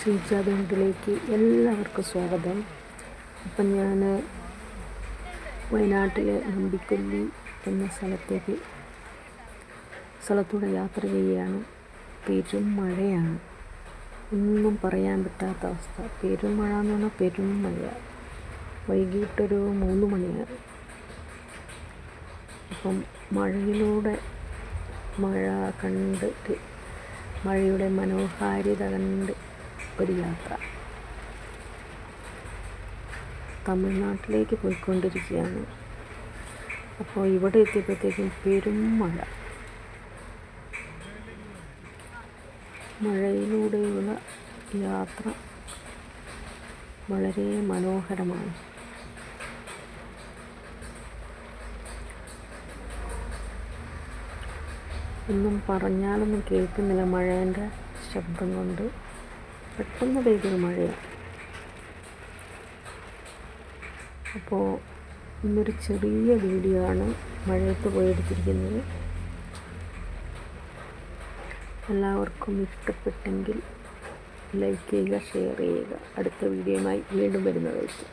ശ്രീജാതണ്ടിലേക്ക് എല്ലാവർക്കും സ്വാഗതം. അപ്പം ഞാൻ വയനാട്ടിലെ നമ്പിക്കൊല്ലി എന്ന സ്ഥലത്തൂടെ യാത്ര ചെയ്യുകയാണ്. പെരും മഴയാണ്, ഒന്നും പറയാൻ പറ്റാത്ത അവസ്ഥ. പെരും മഴ എന്ന് പറഞ്ഞാൽ പെരും മഴ. വൈകിട്ടൊരു 3 മണിയാണ്. അപ്പം മഴ കണ്ടിട്ട്, മഴയുടെ മനോഹാരിത കണ്ട് ഒരു യാത്ര. തമിഴ്നാട്ടിലേക്ക് പോയിക്കൊണ്ടിരിക്കുകയാണ്. അപ്പോൾ ഇവിടെ എത്തിയപ്പോഴത്തേക്കും പെരും മഴയിലൂടെയുള്ള യാത്ര വളരെ മനോഹരമാണ്. ഒന്നും പറഞ്ഞാലൊന്നും കേൾക്കുന്നില്ല, മഴേൻ്റെ ശബ്ദം കൊണ്ട്. പെട്ടെന്ന് പെയ്തൊരു മഴയാണ്. അപ്പോൾ ഇന്നൊരു ചെറിയ വീഡിയോ ആണ് മഴയത്ത് പോയെടുത്തിരിക്കുന്നത്. എല്ലാവർക്കും ഇഷ്ടപ്പെട്ടെങ്കിൽ ലൈക്ക് ചെയ്യുക, ഷെയർ ചെയ്യുക. അടുത്ത വീഡിയോയുമായി വീണ്ടും വരുന്നതായിരിക്കും.